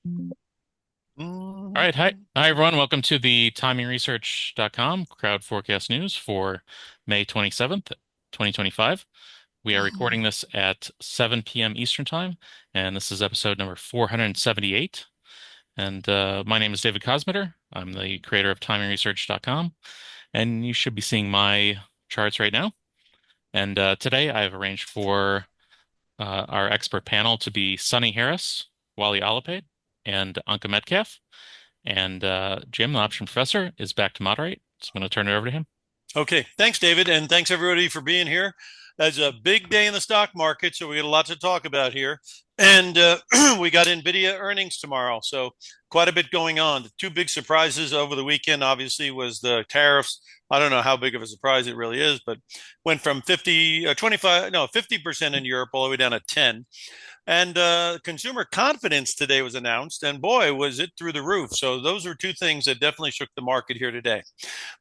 All right. Hi, everyone. Welcome to the TimingResearch.com crowd forecast news for May 27th, 2025. We are recording this at 7 p.m. Eastern Time, and this is episode number 478. And my name is David Cosmeter. I'm the creator of TimingResearch.com, and you should be seeing my charts right now. And today I have arranged for our expert panel to be Sunny Harris, Wally Olopade, and Anka Metcalf. And Jim, the option professor, is back to moderate. So I'm going to turn it over to him. Okay, thanks, David, and thanks everybody for being here. It's a big day in the stock market, so we got a lot to talk about here. And we got Nvidia earnings tomorrow, so quite a bit going on. The two big surprises over the weekend, obviously, was the tariffs. I don't know how big of a surprise it really is, but went from 50% in Europe all the way down to 10. And consumer confidence today was announced, and boy, was it through the roof. So those are two things that definitely shook the market here today.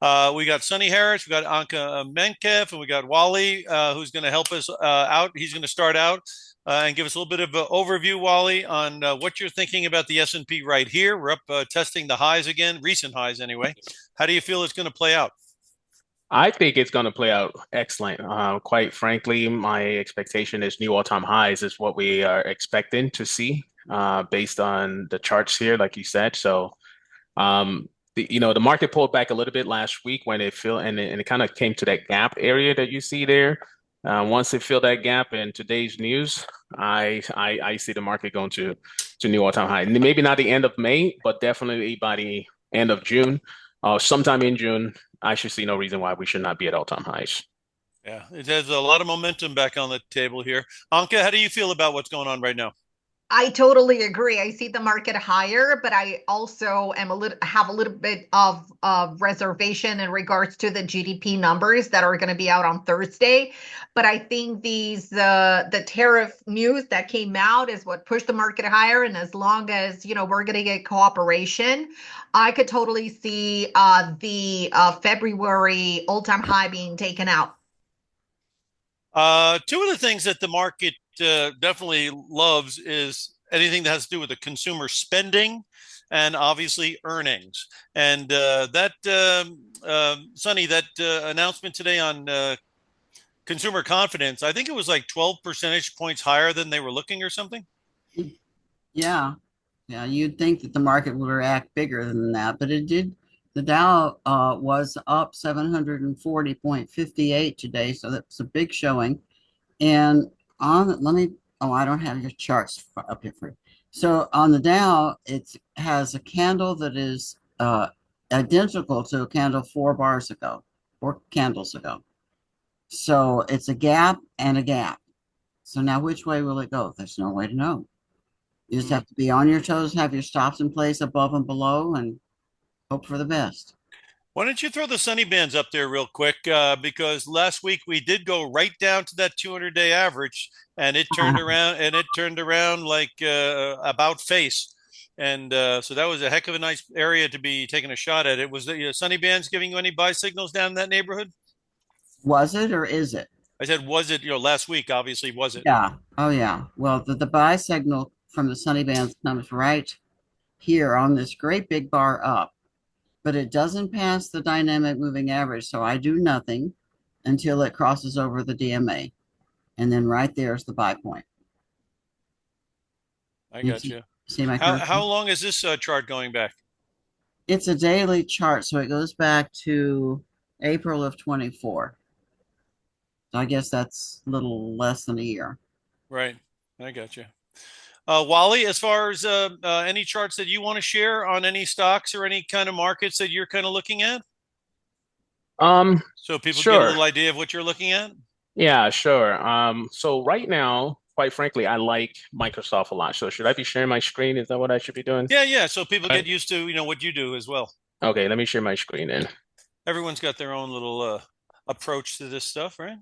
We got Sunny Harris, we got Anka Metcalf, and we got Wally, who's going to help us out. He's going to start out and give us a little bit of an overview, Wally, on what you're thinking about the S&P right here. We're up testing the highs again, recent highs anyway. How do you feel it's going to play out? I think it's going to play out excellent. Quite frankly, my expectation is new all-time highs is what we are expecting to see based on the charts here, like you said. So, the market pulled back a little bit last week when it kind of came to that gap area that you see there. Once it filled that gap in today's news, I see the market going to new all-time high. Maybe not the end of May, but definitely by the end of June, sometime in June. I should see no reason why we should not be at all-time highs. Yeah, it has a lot of momentum back on the table here. Anka, how do you feel about what's going on right now? I totally agree. I see the market higher, but I also am have a little bit of reservation in regards to the GDP numbers that are going to be out on Thursday. But I think the tariff news that came out is what pushed the market higher. And as long as we're going to get cooperation, I could totally see the February all-time high being taken out. Two of the things that the market definitely loves is anything that has to do with the consumer spending and obviously earnings. And Sonny, that announcement today on consumer confidence, I think it was like 12 percentage points higher than they were looking or something. Yeah, yeah, you'd think that the market would react bigger than that, but it did. The Dow was up 740.58 today, so that's a big showing. And I don't have your charts up here for you. So on the Dow, it has a candle that is identical to a candle 4 bars ago, 4 candles ago. So it's a gap and a gap. So now which way will it go? There's no way to know. You just have to be on your toes, have your stops in place above and below, and hope for the best. Why don't you throw the sunny bands up there real quick? Because last week we did go right down to that 200-day average, and it turned around like about face, and so that was a heck of a nice area to be taking a shot at. It was the sunny bands giving you any buy signals down in that neighborhood? Was it or is it? I said, was it? Last week obviously was it? Yeah. Oh, yeah. Well, the buy signal from the sunny bands comes right here on this great big bar up, but it doesn't pass the dynamic moving average. So I do nothing until it crosses over the DMA. And then right there is the buy point. I got you. See my How long is this chart going back? It's a daily chart, so it goes back to April of 24. So I guess that's a little less than a year. Right. I got you. Wally, as far as any charts that you want to share on any stocks or any kind of markets that you're kind of looking at, so people get a Sure. little idea of what you're looking at. Yeah, sure. So right now, quite frankly, I like Microsoft a lot. So should I be sharing my screen? Is that what I should be doing? Yeah, yeah. So people Uh, get used to what you do as well. Okay, let me share my screen then. Everyone's got their own little approach to this stuff, right?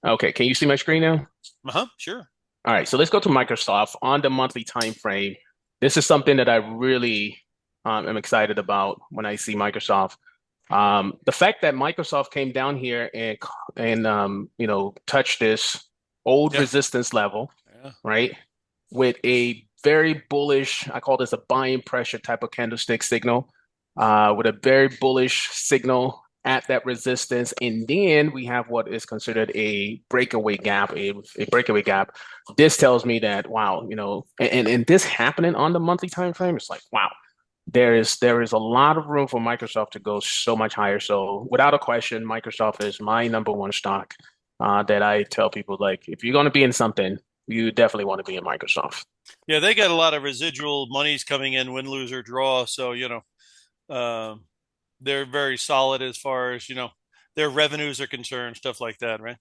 Okay, can you see my screen now? Uh-huh. Sure. All right, so let's go to Microsoft on the monthly time frame. This is something that I really am excited about when I see Microsoft. The fact that Microsoft came down here and touched this old Yeah. resistance level, Yeah. right, with a very bullish. I call this a buying pressure type of candlestick signal, with a very bullish signal at that resistance. And then we have what is considered a breakaway gap, a breakaway gap. This tells me that, wow, and this happening on the monthly time frame, it's like, wow, there is a lot of room for Microsoft to go so much higher. So without a question, Microsoft is my number one stock, that I tell people, like, if you're going to be in something, you definitely want to be in Microsoft. Yeah, they got a lot of residual monies coming in, win, lose, or draw. So, um, they're very solid as far as, their revenues are concerned, stuff like that, right?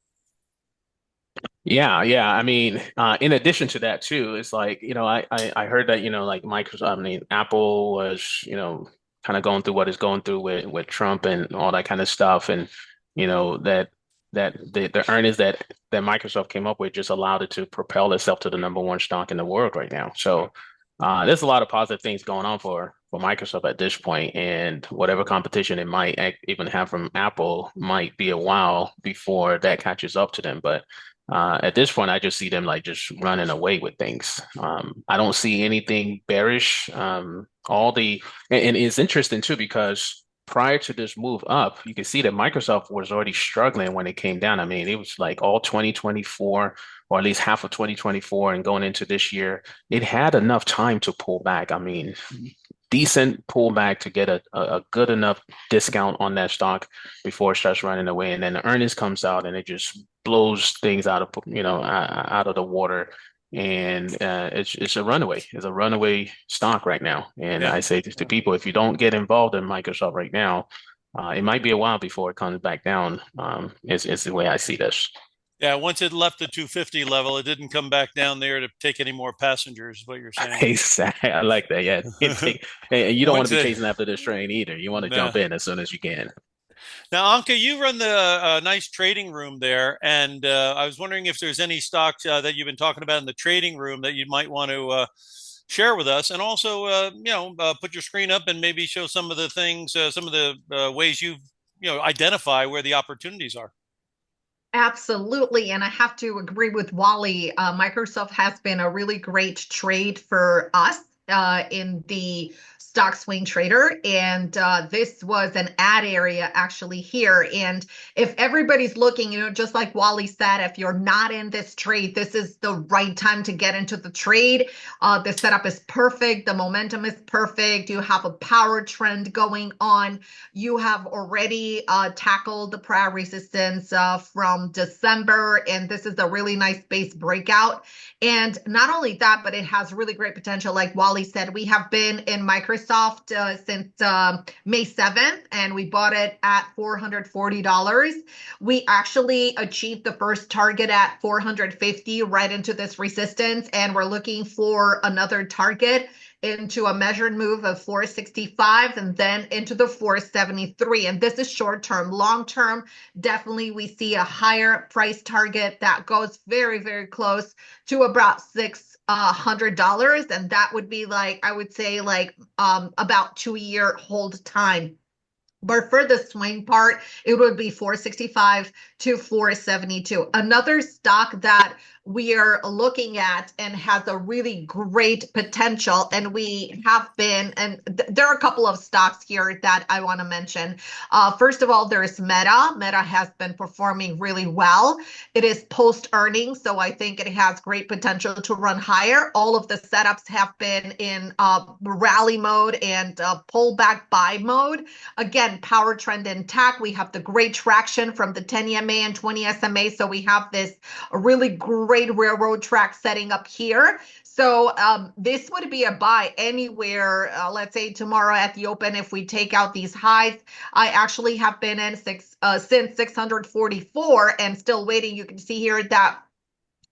Yeah, yeah. I mean, in addition to that too, it's like, I heard that, like Microsoft, I mean, Apple was, kind of going through what it's going through with Trump and all that kind of stuff. And, that the earnings that Microsoft came up with just allowed it to propel itself to the number one stock in the world right now. So, there's a lot of positive things going on for Microsoft at this point, and whatever competition it might even have from Apple might be a while before that catches up to them. But at this point, I just see them like just running away with things. I don't see anything bearish. And it's interesting too, because prior to this move up, you can see that Microsoft was already struggling when it came down. I mean, it was like all 2024, or at least half of 2024, and going into this year, it had enough time to pull back. I mean, decent pullback to get a good enough discount on that stock before it starts running away. And then the earnings comes out and it just blows things out of the water. And it's a runaway. It's a runaway stock right now. And Yeah. I say to people, if you don't get involved in Microsoft right now, it might be a while before it comes back down. Is the way I see this. Yeah, once it left the 250 level, it didn't come back down there to take any more passengers, is what you're saying. Exactly. I like that. Yeah. And you don't want Once to be it, chasing after this train either. You want to nah. jump in as soon as you can. Now, Anka, you run the nice trading room there, and I was wondering if there's any stocks that you've been talking about in the trading room that you might want to share with us, and also, put your screen up and maybe show some of the things, some of the ways identify where the opportunities are. Absolutely. And I have to agree with Wally. Microsoft has been a really great trade for us in the stock swing trader. And this was an ad area actually here. And if everybody's looking, just like Wally said, if you're not in this trade, this is the right time to get into the trade. The setup is perfect. The momentum is perfect. You have a power trend going on. You have already tackled the prior resistance from December, and this is a really nice base breakout. And not only that, but it has really great potential. Like Wally said, we have been in Microsoft since May 7th, and we bought it at $440. We actually achieved the first target at 450 right into this resistance, and we're looking for another target into a measured move of 465 and then into the 473. And this is short term. Long term, definitely we see a higher price target that goes very, very close to about $600. And that would be like, I would say like about 2-year hold time. But for the swing part, it would be 465 to 472. Another stock that we are looking at and has a really great potential, and we have been, and there are a couple of stocks here that I want to mention. First of all, there's Meta. Meta has been performing really well. It is post earnings, so I think it has great potential to run higher. All of the setups have been in rally mode and pullback buy mode. Again, power trend intact. We have the great traction from the 10 EMA and 20 SMA. So we have this really great railroad track setting up here. So this would be a buy anywhere, let's say tomorrow at the open, if we take out these highs. I actually have been in since 644 and still waiting. You can see here that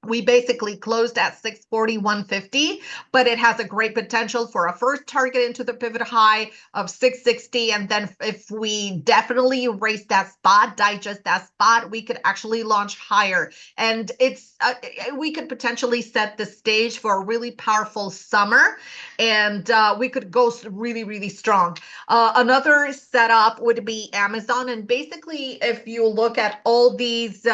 we basically closed at 641.50, but it has a great potential for a first target into the pivot high of 660. And then if we definitely erase that spot, digest that spot, we could actually launch higher. And we could potentially set the stage for a really powerful summer, and we could go really, really strong. Another setup would be Amazon. And basically, if you look at all these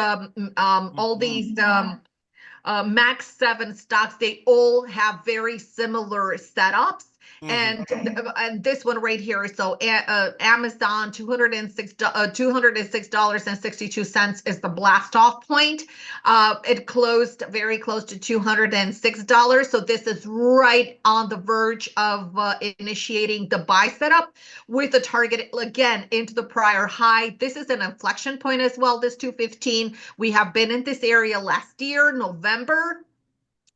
Max 7 stocks, they all have very similar setups. Mhm. And this one right here, so Amazon $206.62 is the blast off point. It closed very close to $206. So this is right on the verge of initiating the buy setup with a target again into the prior high. This is an inflection point as well, this 215. We have been in this area last year, November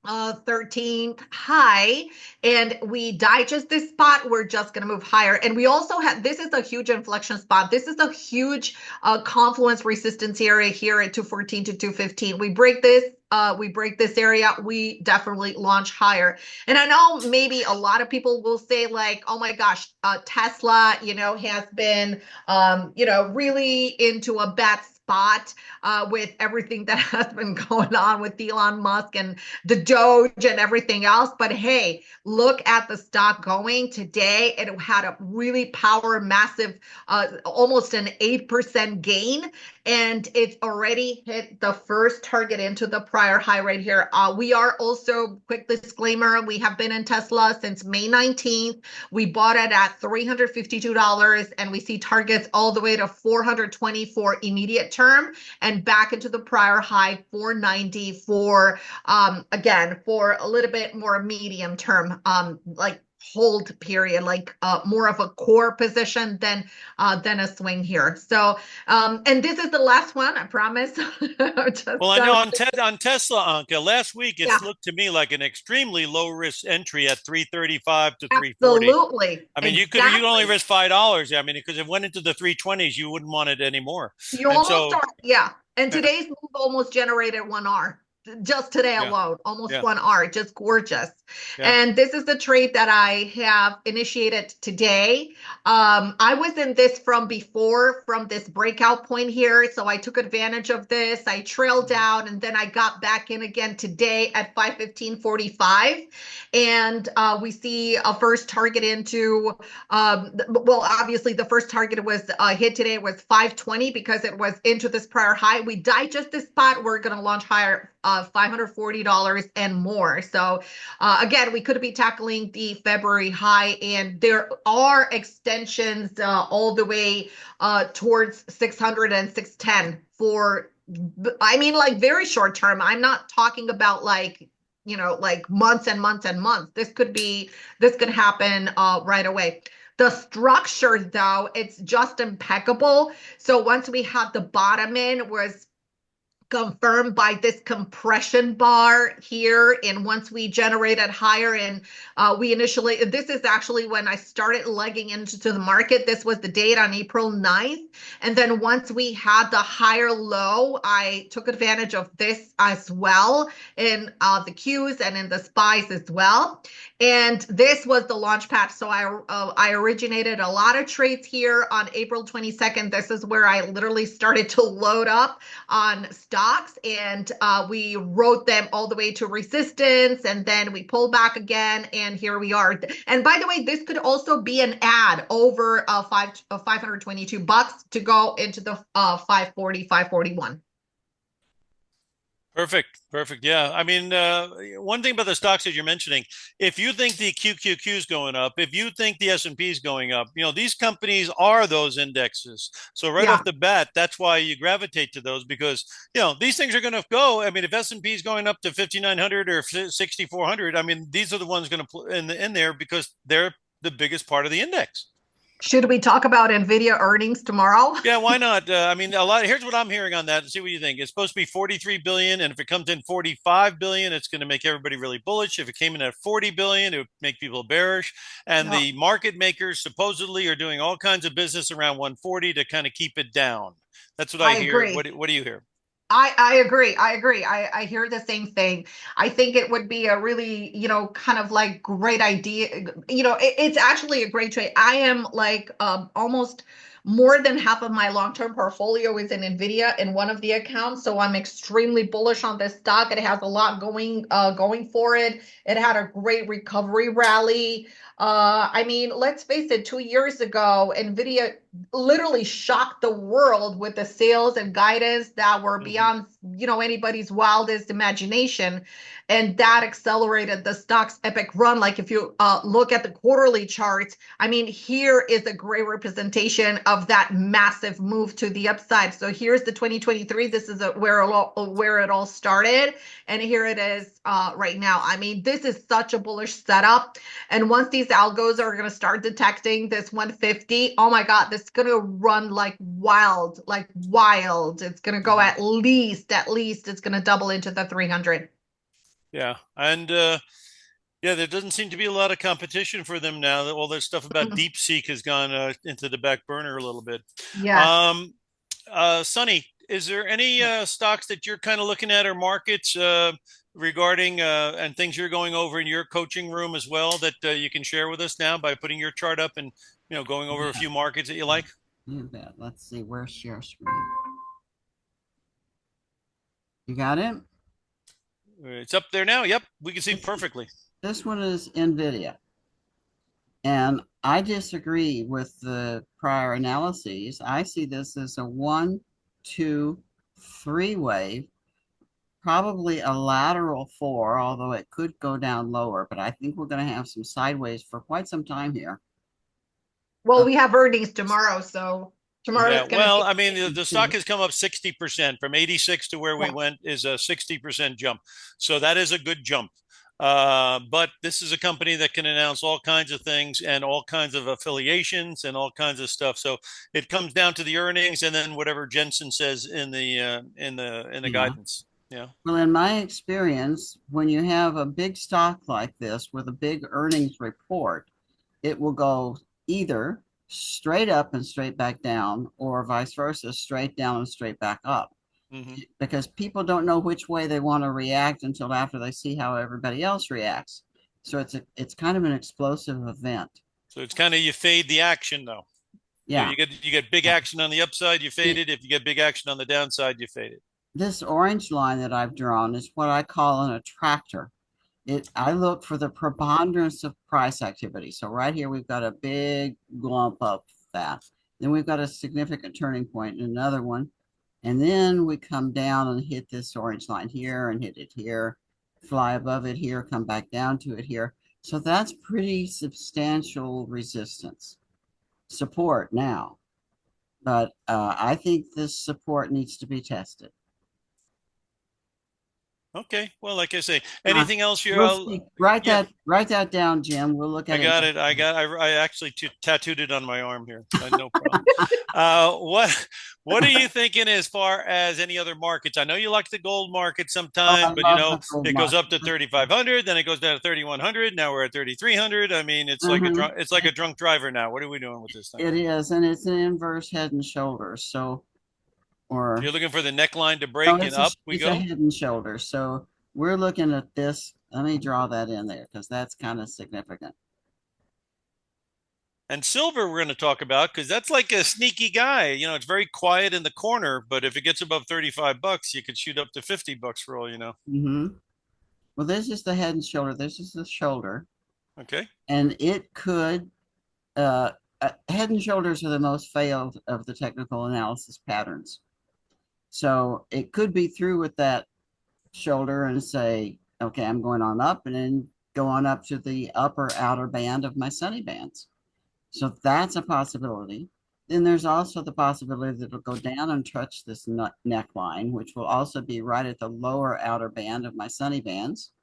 13th high, and we digest this spot. We're just going to move higher. And we also have, this is a huge inflection spot. This is a huge confluence resistance area here at 214 to 215. We break this area, we definitely launch higher. And I know maybe a lot of people will say like, oh my gosh, Tesla, has been, really into a bad spot with everything that has been going on with Elon Musk and the Doge and everything else. But hey, look at the stock going today. It had a really massive, almost an 8% gain. And it's already hit the first target into the prior high right here. We are also, quick disclaimer, we have been in Tesla since May 19th. We bought it at $352, and we see targets all the way to 420 for immediate term and back into the prior high 490 for again for a little bit more medium term, like hold period, like more of a core position than a swing here. So and this is the last one, I promise. Well, I know on Tesla, Anka, last week Yeah. it's looked to me like an extremely low risk entry at 335 to 340. Absolutely. I mean, you'd only risk $5. I mean, because it went into the 320s, you wouldn't want it anymore. You And almost so, are, yeah. And today's move almost generated 1R. Just today yeah, alone, almost yeah, 1R, just gorgeous. yeah. And this is the trade that I have initiated today. I was in this from before, from this breakout point here. So I took advantage of this. I trailed down, and then I got back in again today at 515.45. And we see a first target into, well, obviously the first target was hit today was 520 because it was into this prior high. We digest this spot. We're going to launch higher, $540 and more. So again, we could be tackling the February high, and there are extensions all the way towards 600 and 610 for, I mean, like very short term. I'm not talking about like, like months and months and months. This could happen right away. The structure, though, it's just impeccable. So once we had the bottom in, was confirmed by this compression bar here, and once we generated higher, and we initially, this is actually when I started legging into the market. This was the date on April 9th, and then once we had the higher low, I took advantage of this as well in the Qs and in the SPYs as well. And this was the launch pad. So I originated a lot of trades here on April 22nd. This is where I literally started to load up on stocks, and we rode them all the way to resistance, and then we pulled back again, and here we are. And by the way, this could also be an ad over $522 to go into the 540, 541. Perfect. Yeah. I mean, one thing about the stocks that you're mentioning, if you think the QQQ is going up, if you think the S&P is going up, these companies are those indexes. So right off the bat, that's why you gravitate to those, because, these things are going to go. I mean, if S&P is going up to 5,900 or 6,400, I mean, these are the ones going to put in there because they're the biggest part of the index. Should we talk about Nvidia earnings tomorrow? Yeah, why not? I mean, here's what I'm hearing on that, and see what you think. It's supposed to be 43 billion, and if it comes in 45 billion, it's going to make everybody really bullish. If it came in at 40 billion, it would make people bearish. And the market makers supposedly are doing all kinds of business around 140 to kind of keep it down. That's what I hear. Agree. What do you hear? I agree. I hear the same thing. I think it would be a really, kind of like great idea. It's actually a great trade. I am like almost more than half of my long-term portfolio is in Nvidia in one of the accounts. So I'm extremely bullish on this stock. It has a lot going for it. It had a great recovery rally. I mean, let's face it, 2 years ago, Nvidia literally shocked the world with the sales and guidance that were beyond anybody's wildest imagination, and that accelerated the stock's epic run. Like if you look at the quarterly charts, I mean, here is a great representation of that massive move to the upside. So here's the 2023. This is where it all started, and here it is right now. I mean, this is such a bullish setup. And once these algos are going to start detecting this 150, oh my God, this is going to run like wild, like wild. It's going to go at least, it's going to double into the 300. Yeah. And yeah, there doesn't seem to be a lot of competition for them now. That all this stuff about DeepSeek has gone into the back burner a little bit. Yes. Sonny, is there any stocks that you're kind of looking at or markets regarding and things you're going over in your coaching room as well that you can share with us now by putting your chart up and going over a few markets that you like? You bet. Let's see, where's share screen? You got it? It's up there now. Yep, we can see perfectly. This one is Nvidia. And I disagree with the prior analyses. I see this as a 1, 2, 3 wave, probably a lateral 4, although it could go down lower. But I think we're going to have some sideways for quite some time here. Well, we have earnings tomorrow, so tomorrow Yeah, it's going to well, be. I mean, the stock has come up 60% from 86 to where we went is a 60% jump. So that is a good jump. But this is a company that can announce all kinds of things and all kinds of affiliations and all kinds of stuff. So it comes down to the earnings and then whatever Jensen says in the guidance. Yeah. Well, in my experience, when you have a big stock like this with a big earnings report, it will go either straight up and straight back down, or vice versa, straight down and straight back up. Because people don't know which way they want to react until after they see how everybody else reacts. So it's kind of an explosive event. So it's kind of you fade the action though. Yeah. You get big action on the upside, you fade it. If you get big action on the downside, you fade it. This orange line that I've drawn is what I call an attractor. I look for the preponderance of price activity. So right here, we've got a big glump up that. Then we've got a significant turning point in another one. And then we come down and hit this orange line here and hit it here, fly above it here, come back down to it here. So that's pretty substantial resistance. Support now. But I think this support needs to be tested. Okay. Well, like I say, anything else you write that down, Jim. We'll look at it. I actually tattooed it on my arm here. No problem. What are you thinking as far as any other markets? I know you like the gold market sometimes, but it goes up to 3,500, then it goes down to 3,100. Now we're at 3,300. I mean, it's like a drunk driver now. What are we doing with this thing? It is, and it's an inverse head and shoulders. So you're looking for the neckline to break and up we go? It's a head and shoulders. So we're looking at this. Let me draw that in there because that's kind of significant. And silver we're going to talk about because that's like a sneaky guy. It's very quiet in the corner, but if it gets above $35, you could shoot up to $50 for all you know. Well, this is the head and shoulder. This is the shoulder. Okay. And it could head and shoulders are the most failed of the technical analysis patterns. So it could be through with that shoulder and say, okay, I'm going on up, and then go on up to the upper outer band of my sunny bands. So that's a possibility. Then there's also the possibility that it'll go down and touch this neckline, which will also be right at the lower outer band of my sunny bands.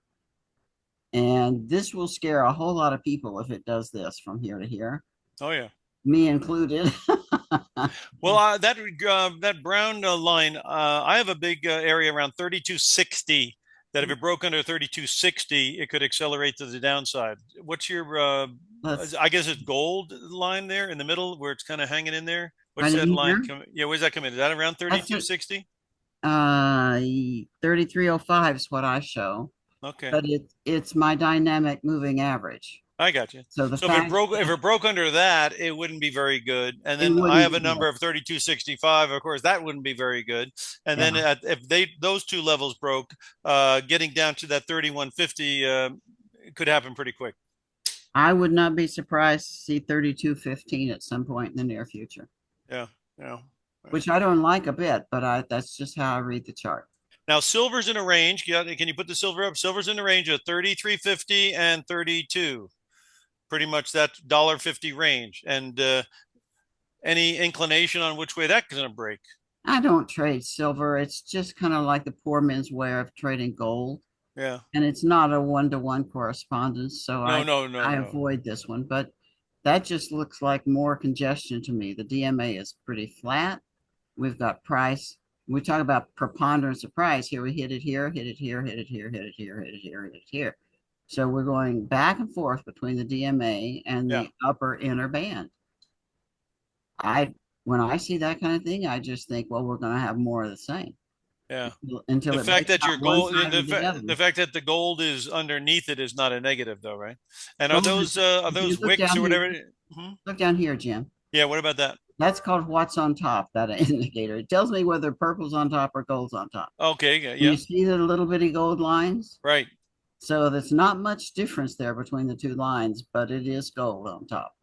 And this will scare a whole lot of people if it does this from here to here. Oh, yeah. Me included. Well, that brown line, I have a big area around 3260 that if it broke under 3260, it could accelerate to the downside. What's your, I guess it's gold line there in the middle where it's kind of hanging in there? What's that line? Where's that come in? Is that around 3260? 3305 is what I show. Okay. But it's my dynamic moving average. I got you. So if it broke under that, it wouldn't be very good. And then I have a number of 3265. Of course, that wouldn't be very good. And then if those two levels broke, getting down to that 3150 could happen pretty quick. I would not be surprised to see 3215 at some point in the near future. Yeah. Which I don't like a bit, but that's just how I read the chart. Now, silver's in a range. Can you put the silver up? Silver's in the range of 33.50 and 32. Pretty much that $1.50 range. And any inclination on which way that's going to break? I don't trade silver. It's just kind of like the poor man's way of trading gold. Yeah. And it's not a one-to-one correspondence, so No, I no, no, I no. avoid this one. But that just looks like more congestion to me. The DMA is pretty flat. We've got price. We talk about preponderance of price. Here we hit it here, hit it here, hit it here, hit it here, hit it here, hit it here. So we're going back and forth between the DMA and Yeah. the upper inner band. I When I see that kind of thing, I just think, well, we're going to have more of the same Yeah. until The it fact breaks that your out one gold, side or the other. the fact that the gold is underneath it is not a negative, though, right? And Well, are if you those wicks or whatever? Mhm. look down here, Jim. Yeah. What about that? That's called what's on top, that indicator. It tells me whether purple's on top or gold's on top. Okay. Yeah. And you Yeah. see the little bitty gold lines? Right. So there's not much difference there between the two lines, but it is gold on top.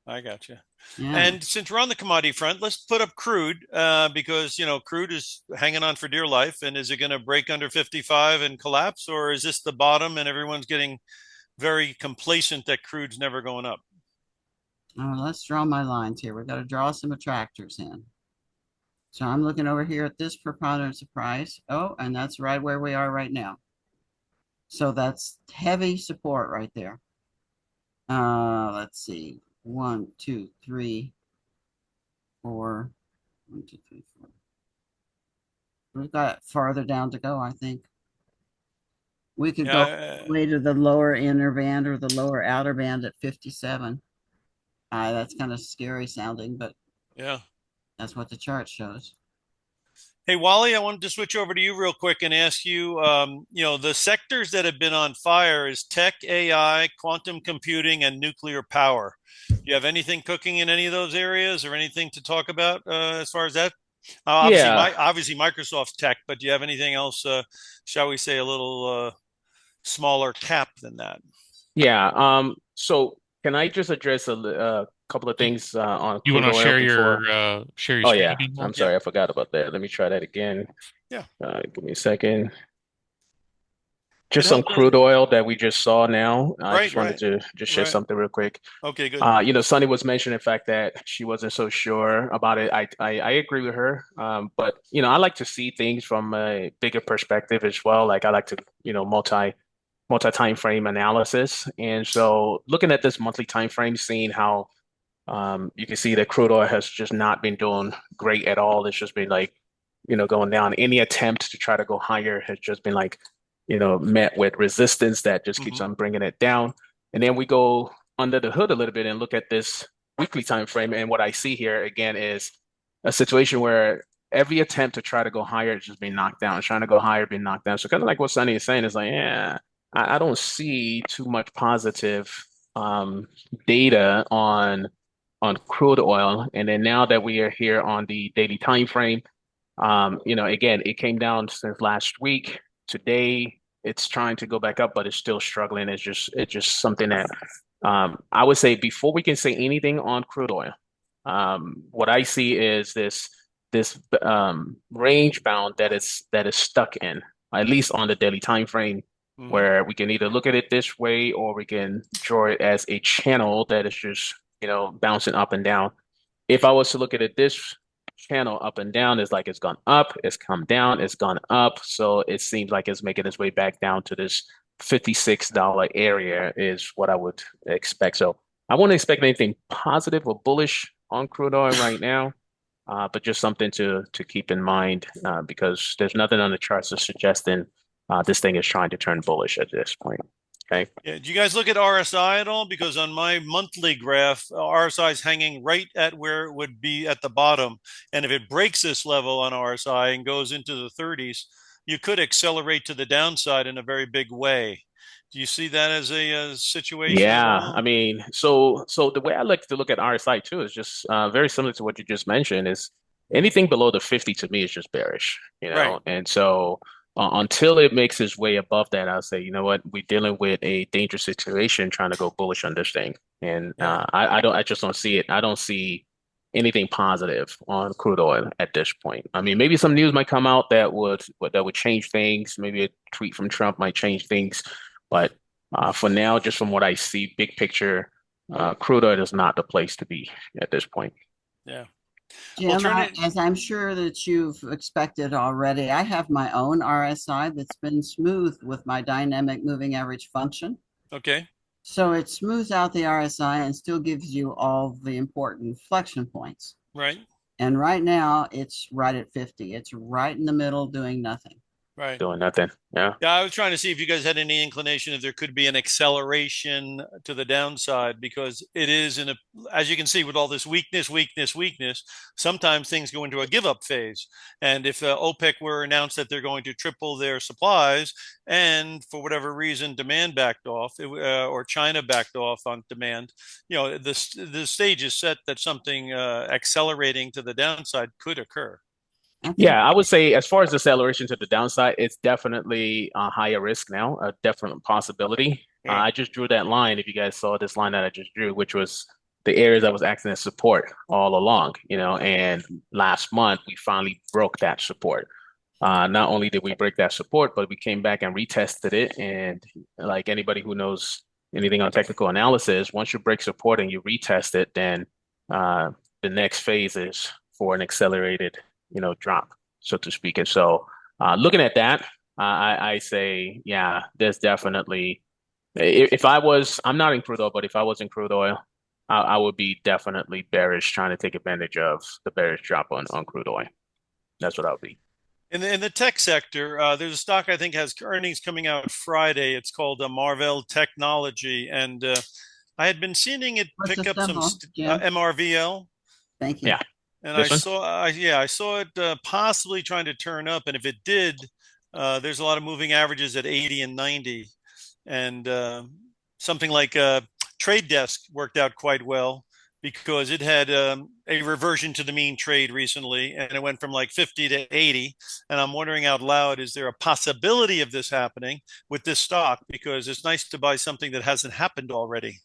I got you. Yeah. And since we're on the commodity front, let's put up crude because crude is hanging on for dear life. And is it going to break under 55 and collapse, or is this the bottom and everyone's getting very complacent that crude's never going up? Let's draw my lines here. We've got to draw some attractors in. So I'm looking over here at this preponderance of price. Oh, and that's right where we are right now. So that's heavy support right there. Let's see. 1, 2, 3, 4. 1, 2, 3, 4. We've got farther down to go, I think. We could go Yeah. way to the lower inner band or the lower outer band at 57. That's kind of scary sounding, but Yeah. that's what the chart shows. Hey, Wally, I wanted to switch over to you real quick and ask you, the sectors that have been on fire is tech, AI, quantum computing, and nuclear power. Do you have anything cooking in any of those areas or anything to talk about as far as that? Yeah, Obviously Microsoft's tech, but do you have anything else, shall we say, a little smaller cap than that? yeah. So can I just address a couple of things on You want crude to oil before? share your Oh screen yeah, again, I'm Wally? Yeah. sorry, I forgot about that. Let me try that again. Yeah. Give me a second. It Just some helped. crude oil that we just saw now. I Right, just wanted right, to just share right. something real quick. Okay, good. Sunny was mentioning the fact that she wasn't so sure about it. I agree with her. But I like to see things from a bigger perspective as well. Like I like to, multi time frame analysis. And so looking at this monthly time frame, seeing how you can see that crude oil has just not been doing great at all. It's just been like, going down. Any attempt to try to go higher has just been like, met with resistance that just keeps Hmm. on bringing it down. And then we go under the hood a little bit and look at this weekly time frame. And what I see here again is a situation where every attempt to try to go higher has just been knocked down. Trying to go higher, been knocked down. So kind of like what Sunny is saying is like, yeah, I don't see too much positive data on crude oil. And then now that we are here on the daily time frame, again, it came down since last week. Today, it's trying to go back up, but it's still struggling. It's just something that I would say before we can say anything on crude oil, what I see is this range bound that is stuck in, at least on the daily time frame, Hmm. where we can either look at it this way or we can draw it as a channel that is just bouncing up and down. If I was to look at it this channel up and down, it's like it's gone up, it's come down, it's gone up. So it seems like it's making its way back down to this $56 area is what I would expect. So I wouldn't expect anything positive or bullish on crude oil right now, but just something to keep in mind because there's nothing on the charts that's suggesting this thing is trying to turn bullish at this point. Okay. Yeah. Do you guys look at RSI at all? Because on my monthly graph, RSI is hanging right at where it would be at the bottom. And if it breaks this level on RSI and goes into the 30s, you could accelerate to the downside in a very big way. Do you see that as a situation at Yeah, I all? mean, so the way I like to look at RSI too is just very similar to what you just mentioned is anything below the 50 to me is just bearish. Right. And so until it makes its way above that, I'll say, you know what, we're dealing with a dangerous situation trying to go bullish on this thing. And Yeah. I just don't see it. I don't see anything positive on crude oil at this point. I mean, maybe some news might come out that would change things. Maybe a tweet from Trump might change things, but for now, just from what I see, big picture, crude oil is not the place to be at this point. Yeah. Jim, as I'm sure that you've expected already, I have my own RSI that's been smooth with my dynamic moving average function. Okay. So it smooths out the RSI and still gives you all the important flexion points. Right. And right now it's right at 50. It's right in the middle doing nothing. Right. Doing nothing. Yeah. Yeah, I was trying to see if you guys had any inclination if there could be an acceleration to the downside, because it is as you can see with all this weakness, sometimes things go into a give up phase. And if OPEC were announced that they're going to triple their supplies and for whatever reason demand backed off or China backed off on demand, the stage is set that something accelerating to the downside could occur. Yeah, I would say as far as acceleration to the downside, it's definitely a higher risk now, a definite possibility. Yeah. I just drew that line, if you guys saw this line that I just drew, which was the areas that was acting as support all along, and last month we finally broke that support. Not only did we break that support, but we came back and retested it. And like anybody who knows anything on technical analysis, once you break support and you retest it, then the next phase is for an accelerated drop, so to speak. And so looking at that, I say, yeah, there's definitely, I'm not in crude oil, but if I was in crude oil, I would be definitely bearish, trying to take advantage of the bearish drop on crude oil. That's what I would be. In the tech sector, there's a stock I think has earnings coming out Friday. It's called Marvell Technology. And I had been seeing it pick up some MRVL. Thank you. Yeah. And I saw it possibly trying to turn up. And if it did, there's a lot of moving averages at 80 and 90. And something like Trade Desk worked out quite well because it had a reversion to the mean trade recently, and it went from like 50 to 80. And I'm wondering out loud, is there a possibility of this happening with this stock? Because it's nice to buy something that hasn't happened already.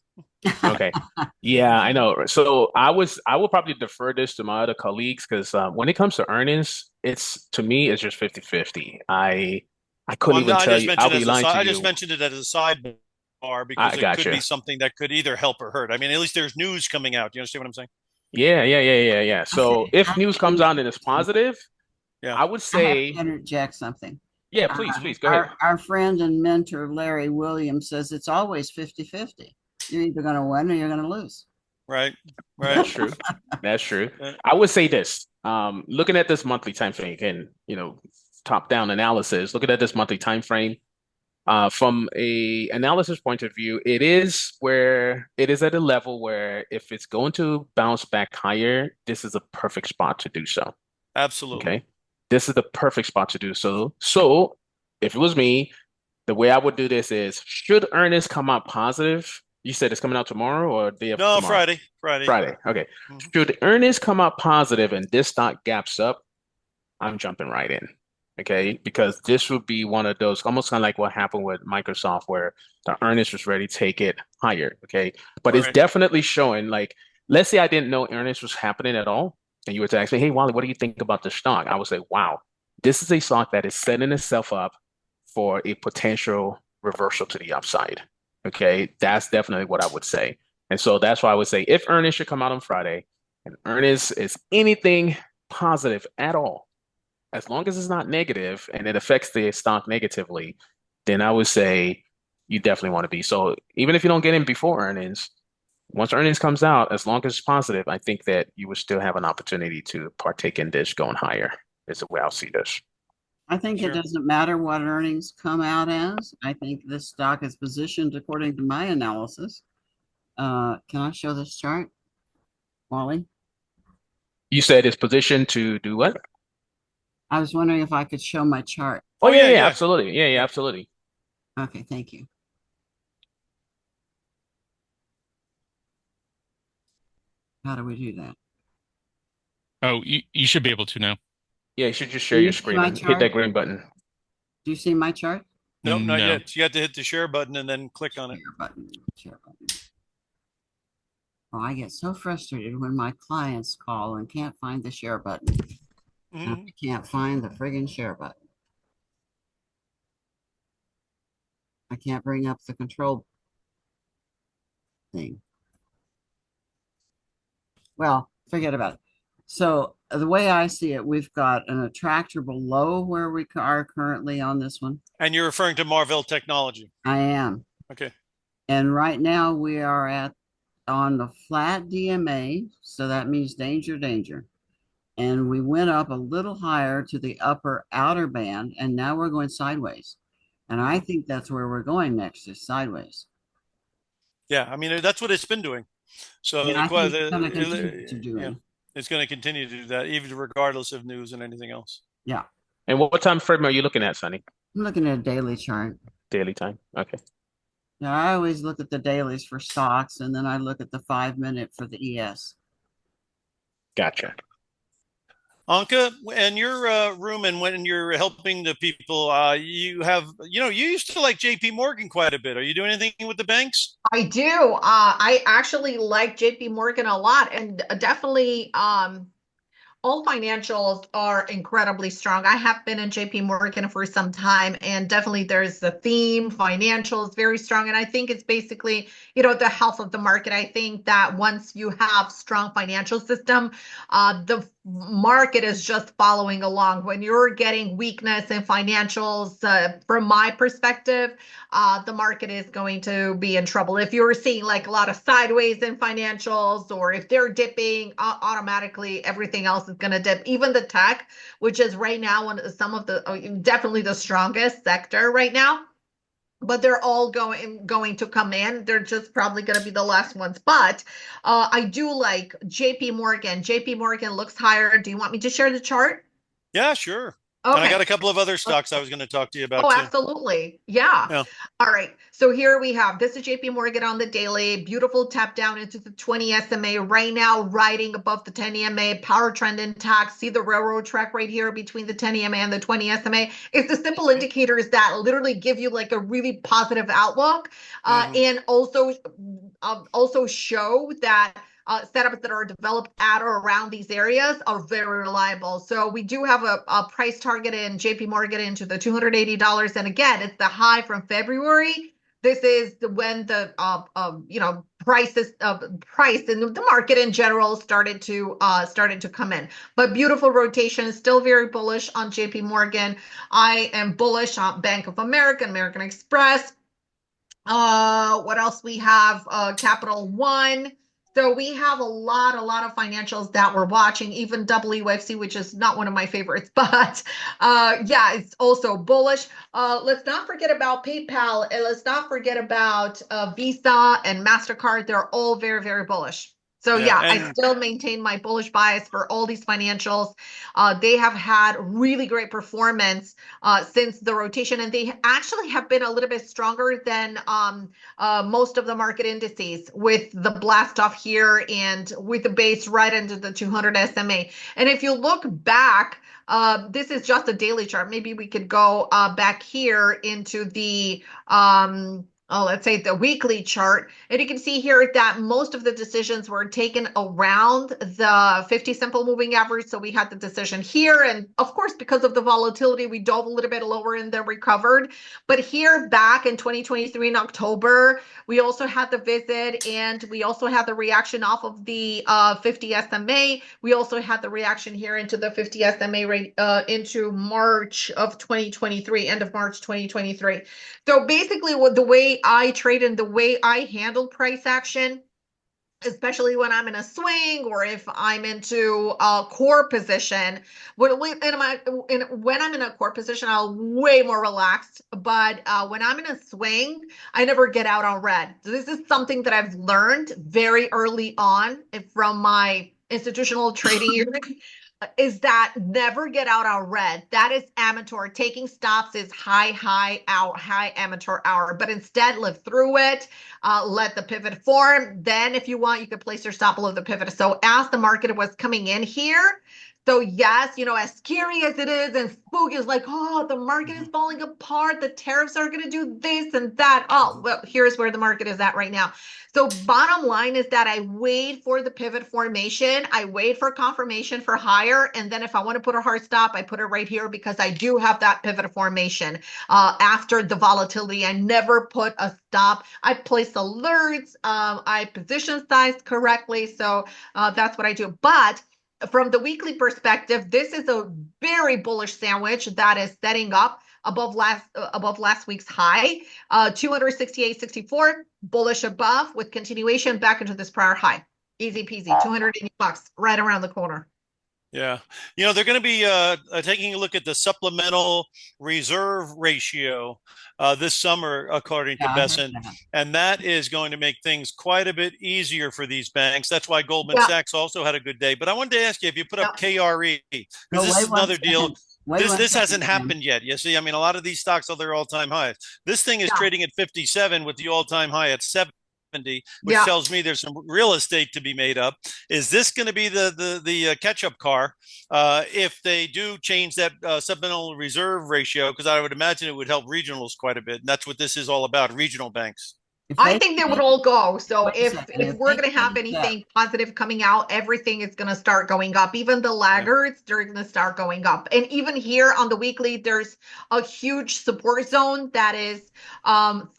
Okay. Yeah, I know. So I will probably defer this to my other colleagues because when it comes to earnings, to me, it's just 50-50. I couldn't even tell you. I'll be lying to you. I just mentioned it as a sidebar because it could be something that could either help or hurt. I mean, at least there's news coming out. You understand what I'm saying? Yeah. So if news comes out and it's positive, yeah, I would say interject something. Yeah, please go ahead. Our friend and mentor Larry Williams says it's always 50-50. You're either going to win or you're going to lose. Right. That's true. That's true. I would say this. Looking at this monthly time frame and top-down analysis, looking at this monthly time frame, from a analysis point of view, it is at a level where if it's going to bounce back higher, this is a perfect spot to do so. Absolutely. Okay. This is the perfect spot to do so. So if it was me, the way I would do this is, should earnings come out positive? You said it's coming out tomorrow or day after tomorrow? Friday. Friday. Okay. Mm-hmm. Should earnings come out positive and this stock gaps up, I'm jumping right in. Okay, because this would be one of those, almost kind of like what happened with Microsoft, where the earnings was ready to take it higher. Okay, but it's definitely showing. Like, let's say I didn't know earnings was happening at all, and you were to ask me, "Hey, Wally, what do you think about the stock?" I would say, "Wow, this is a stock that is setting itself up for a potential reversal to the upside." Okay, that's definitely what I would say, and so that's why I would say if earnings should come out on Friday, and earnings is anything positive at all, as long as it's not negative and it affects the stock negatively, then I would say you definitely want to be. So even if you don't get in before earnings, once earnings comes out, as long as it's positive, I think that you would still have an opportunity to partake in this going higher, is the way I'll see this. I think it doesn't matter what earnings come out as. I think this stock is positioned according to my analysis. Can I show this chart, Wally? You said it's positioned to do what? I was wondering if I could show my chart. Oh, yeah, absolutely. Yeah, absolutely. Okay, thank you. How do we do that? Oh, you should be able to now. Yeah, you should just share your screen and hit that green button. Do you see my chart? Nope, not yet. You have to hit the share button and then click on it. Share button. Oh, I get so frustrated when my clients call and can't find the share button. I can't find the friggin' share button. I can't bring up the control thing. Well, forget about it. So the way I see it, we've got an attractable low where we are currently on this one. And you're referring to Marvell Technology. I am. Okay. And right now we are on the flat DMA. So that means danger, danger. And we went up a little higher to the upper outer band, and now we're going sideways. And I think that's where we're going next, is sideways. Yeah, I mean, that's what it's been doing. So And I think it's going to continue to do yeah, it. it's going to continue to do that, even regardless of news and anything else. Yeah. And what time frame are you looking at, Sonny? I'm looking at a daily chart. Daily time. Okay. Now, I always look at the dailies for stocks, and then I look at the 5-minute for the ES. Gotcha. Anka, in your room and when you're helping the people, you have, you used to like JP Morgan quite a bit. Are you doing anything with the banks? I do. I actually like JP Morgan a lot, and definitely all financials are incredibly strong. I have been in JP Morgan for some time, and definitely there's the theme, financials, very strong. And I think it's basically, the health of the market. I think that once you have strong financial system, the market is just following along. When you're getting weakness in financials, from my perspective, the market is going to be in trouble. If you're seeing like a lot of sideways in financials, or if they're dipping, automatically everything else is going to dip. Even the tech, which is right now some of the definitely the strongest sector right now. But they're all going to come in. They're just probably going to be the last ones. But I do like JP Morgan. JP Morgan looks higher. Do you want me to share the chart? Yeah, sure. Okay. And I got a couple of other stocks I was going to talk to you about Oh, too. absolutely. Yeah. Yeah. All right. So here we have, this is JP Morgan on the daily, beautiful tap down into the 20 SMA right now, riding above the 10 EMA, power trend intact. See the railroad track right here between the 10 EMA and the 20 SMA. It's the simple indicators that literally give you like a really positive outlook, and also show that setups that are developed at or around these areas are very reliable. So we do have a price target in JP Morgan into the $280. And again, it's the high from February. This is when the prices price in the market in general started to come in. But beautiful rotation, still very bullish on JP Morgan. I am bullish on Bank of America, American Express. What else we have? Capital One. So we have a lot of financials that we're watching, even WFC, which is not one of my favorites, but yeah, it's also bullish. Let's not forget about PayPal, and let's not forget about Visa and MasterCard. They're all very, very bullish. So yeah, I still maintain my bullish bias for all these financials. They have had really great performance since the rotation, and they actually have been a little bit stronger than most of the market indices, with the blast off here and with the base right into the 200 SMA. And if you look back, this is just a daily chart. Maybe we could go back here into the let's say the weekly chart, and you can see here that most of the decisions were taken around the 50 simple moving average. So we had the decision here, and of course, because of the volatility, we dove a little bit lower and then recovered. But here back in 2023 in October, we also had the visit, and we also had the reaction off of the 50 SMA. We also had the reaction here into the 50 SMA rate into March of 2023, end of March 2023. So basically, the way I trade and the way I handle price action, especially when I'm in a swing or if I'm into a core position, when I'm in a core position, I'm way more relaxed. But when I'm in a swing, I never get out on red. So this is something that I've learned very early on from my institutional trading is that never get out on red. That is amateur. Taking stops is high amateur hour, but instead live through it. Let the pivot form. Then if you want, you could place your stop below the pivot. So as the market was coming in here, So yes, as scary as it is and spooky, is like, oh, the market is falling apart. The tariffs are going to do this and that. Oh, well, here's where the market is at right now. So bottom line is that I wait for the pivot formation. I wait for confirmation for higher. And then if I want to put a hard stop, I put it right here because I do have that pivot formation after the volatility. I never put a stop. I place alerts. I position size correctly. So that's what I do. But from the weekly perspective, this is a very bullish sandwich that is setting up above last week's high, 268.64, bullish above with continuation back into this prior high. Easy peasy, $280 right around the corner. Yeah. They're going to be taking a look at the supplemental reserve ratio this summer, according to Besson. And that is going to make things quite a bit easier for these banks. That's why Goldman Sachs also had a good day. But I wanted to ask you, if you put up KRE, because this is another deal. This hasn't happened yet. You see, I mean, a lot of these stocks are their all-time highs. This thing is trading at 57 with the all-time high at 70. Which tells me there's some real estate to be made up. Is this going to be the catch-up car if they do change that supplemental reserve ratio? Because I would imagine it would help regionals quite a bit. And that's what this is all about, regional banks. I think they would all go. So if we're going to have anything positive coming out, everything is going to start going up. Even the laggards, they're going to start going up. And even here on the weekly, there's a huge support zone that is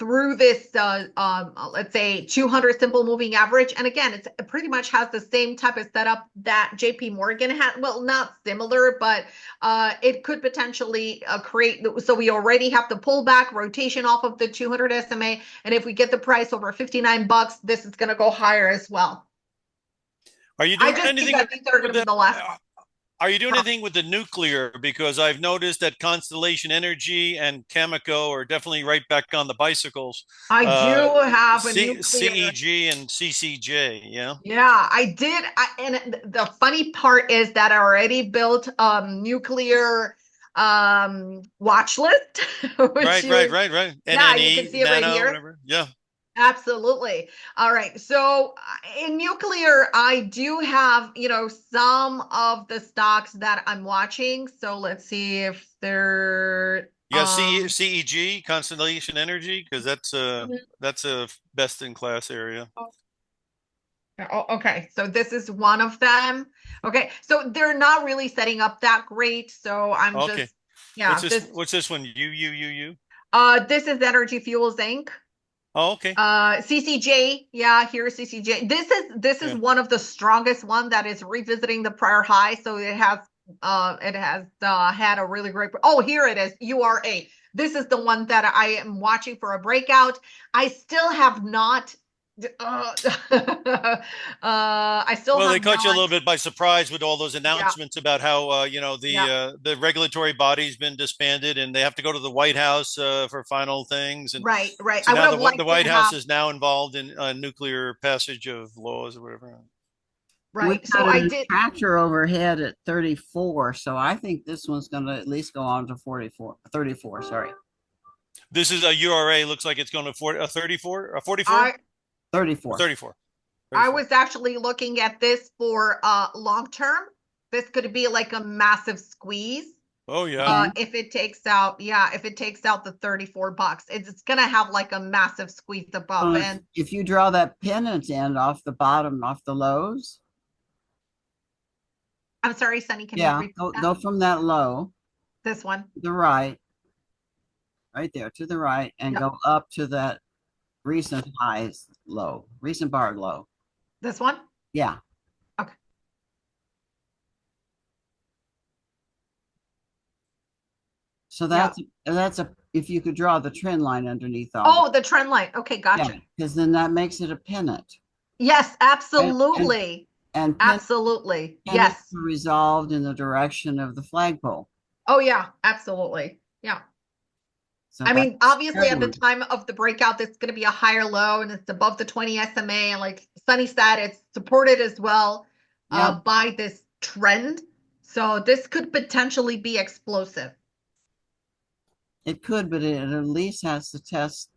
through this, let's say, 200 simple moving average. And again, it pretty much has the same type of setup that JP Morgan had. Well, not similar, but it could potentially create. So we already have the pullback rotation off of the 200 SMA. And if we get the price over $59, this is going to go higher as well. Are you doing anything? Are you doing Huh. anything with the nuclear? Because I've noticed that Constellation Energy and Cameco are definitely right back on the bicycles. I do have a nuclear. CEG and CCJ, yeah? Yeah, I did. And the funny part is that I already built nuclear watch list. Right. Yeah, you can see it right here. Whatever. Yeah. Absolutely. All right. So in nuclear, I do have, some of the stocks that I'm watching. So let's see if they're You got CEG, Constellation Energy, because that's a best in class area. Oh, okay. So this is one of them. Okay. So they're not really setting up that great. So I'm just, yeah. What's this one? You? This is Energy Fuels Inc. Oh, okay. CCJ, yeah, here's CCJ. This is one of the strongest one that is revisiting the prior high. So it has had a really great. Oh, here it is. URA. This is the one that I am watching for a breakout. I still have not. I still. Well, they caught you a little bit by surprise with all those announcements about how the regulatory body's been disbanded and they have to go to the White House for final things. And right. So now the White House is now involved in nuclear passage of laws or whatever. Right. So I did tractor overhead at 34. So I think this one's going to at least go on to 34. Sorry. This is a URA. Looks like it's going to 34, 44. 34. I was actually looking at this for long term. This could be like a massive squeeze. Oh yeah. If it takes out the $34, it's gonna have like a massive squeeze above. And if you draw that pennant end off the bottom, off the lows. I'm sorry, Sunny. Can you repeat that? Go from that low. This one. To the right. Right there to the right, and go up to that recent highs low, recent bar low. This one? Yeah. Okay. So that's if you could draw the trend line underneath all. Oh, the trend line. Okay, gotcha. Because then that makes it a pennant. Yes, absolutely. And absolutely. Yes. Resolved in the direction of the flagpole. Oh yeah, absolutely. Yeah. So I mean, obviously at the time of the breakout, it's going to be a higher low and it's above the 20 SMA. And like Sunny said, it's supported as well by this trend. So this could potentially be explosive. It could, but it at least has to test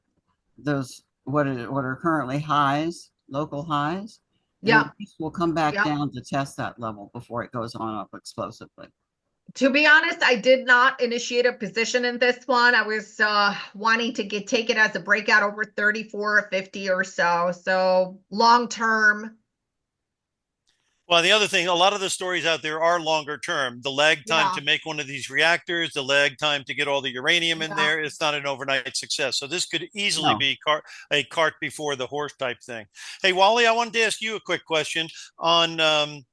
those what are currently highs, local highs. And Yeah. at least we'll come back Yeah. down to test that level before it goes on up explosively. To be honest, I did not initiate a position in this one. I was wanting to take it as a breakout over 34.50 or so. So long term. Well, the other thing, a lot of the stories out there are longer term. The lag time Yeah. to make one of these reactors, the lag time to get all the uranium in Yeah. there, it's not an overnight success. So this could easily No. be a cart before the horse type thing. Hey, Wally, I wanted to ask you a quick question on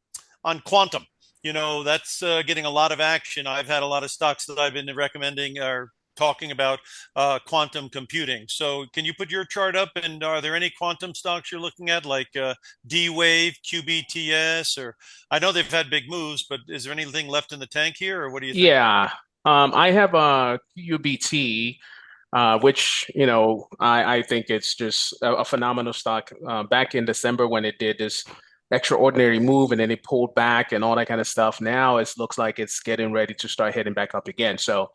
quantum. You know, that's getting a lot of action. I've had a lot of stocks that I've been recommending or talking about quantum computing. So, can you put your chart up? And are there any quantum stocks you're looking at, like D Wave, QBTS, or I know they've had big moves, but is there anything left in the tank here, or what do you think? Yeah. I have a QUBT, which, I think it's just a phenomenal stock. Back in December when it did this extraordinary move and then it pulled back and all that kind of stuff. Now it looks like it's getting ready to start heading back up again. So,